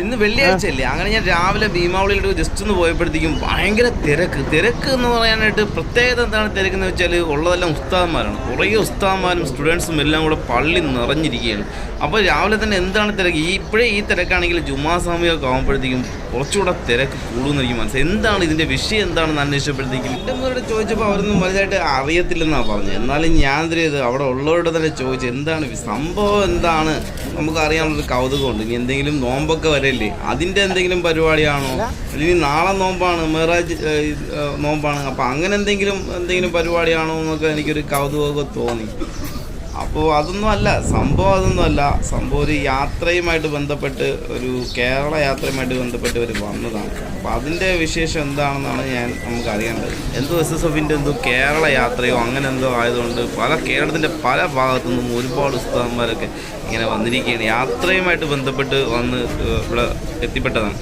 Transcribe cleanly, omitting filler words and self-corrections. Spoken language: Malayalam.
ഇന്ന് വെള്ളിയാഴ്ചയല്ലേ, അങ്ങനെ ഞാൻ രാവിലെ ഭീമാവളിയിലോട്ട് ജസ്റ്റ് ഒന്ന് പോയപ്പോഴത്തേക്കും ഭയങ്കര തിരക്ക് എന്ന് പറയാനായിട്ട് പ്രത്യേകത എന്താണ് തിരക്കെന്ന് വെച്ചാൽ ഉള്ളതെല്ലാം ഉസ്താദന്മാരാണ്. കുറേ ഉസ്താദന്മാരും സ്റ്റുഡൻസും എല്ലാം കൂടെ പള്ളി നിറഞ്ഞിരിക്കുകയാണ്. അപ്പോൾ രാവിലെ തന്നെ എന്താണ് തിരക്ക്, ഇപ്പോഴേ ഈ തിരക്കാണെങ്കിൽ ജുമാ സമയമൊക്കെ ആകുമ്പോഴത്തേക്കും കുറച്ചുകൂടെ തിരക്ക് കൂടുമെന്ന് എനിക്ക് മനസ്സിലായി. എന്താണ് ഇതിൻ്റെ വിഷയം എന്താണെന്ന് അന്വേഷിച്ചപ്പോഴത്തേക്കും എൻ്റെ മുതലോട് ചോദിച്ചപ്പോൾ അവരൊന്നും വലുതായിട്ട് അറിയത്തില്ലെന്നാണ് പറഞ്ഞത്. എന്നാലും ഞാൻ എന്ത് ചെയ്ത് അവിടെ ഉള്ളവരുടെ തന്നെ ചോദിച്ചു എന്താണ് സംഭവം, എന്താണ് നമുക്കറിയാനുള്ളൊരു കൗതുകമുണ്ട്. ഇനി എന്തെങ്കിലും നോമ്പൊക്കെ വരല്ലേ, അതിൻ്റെ എന്തെങ്കിലും പരിപാടിയാണോ, അല്ലെങ്കിൽ നാളെ നോമ്പാണ്, മെഹറാജ് നോമ്പാണ്, അപ്പോൾ അങ്ങനെ എന്തെങ്കിലും പരിപാടിയാണോ എന്നൊക്കെ എനിക്കൊരു കൗതുകമൊക്കെ തോന്നി. അപ്പോൾ അതൊന്നും അല്ല സംഭവം ഒരു യാത്രയുമായിട്ട് ബന്ധപ്പെട്ട്, ഒരു കേരള യാത്രയുമായിട്ട് ബന്ധപ്പെട്ട് ഇവർ വന്നതാണ്. അപ്പോൾ അതിൻ്റെ വിശേഷം എന്താണെന്നാണ് നമുക്ക് അറിയേണ്ടത്. എന്തോ SSFൻ്റെ എന്തോ കേരള യാത്രയോ അങ്ങനെ എന്തോ ആയതുകൊണ്ട് കേരളത്തിൻ്റെ പല ഭാഗത്തു നിന്നും ഒരുപാട് ഉസ്താദന്മാരൊക്കെ ഇങ്ങനെ വന്നിരിക്കുകയാണ്. യാത്രയുമായിട്ട് ബന്ധപ്പെട്ട് വന്ന് ഇവിടെ എത്തിപ്പെട്ടതാണ്.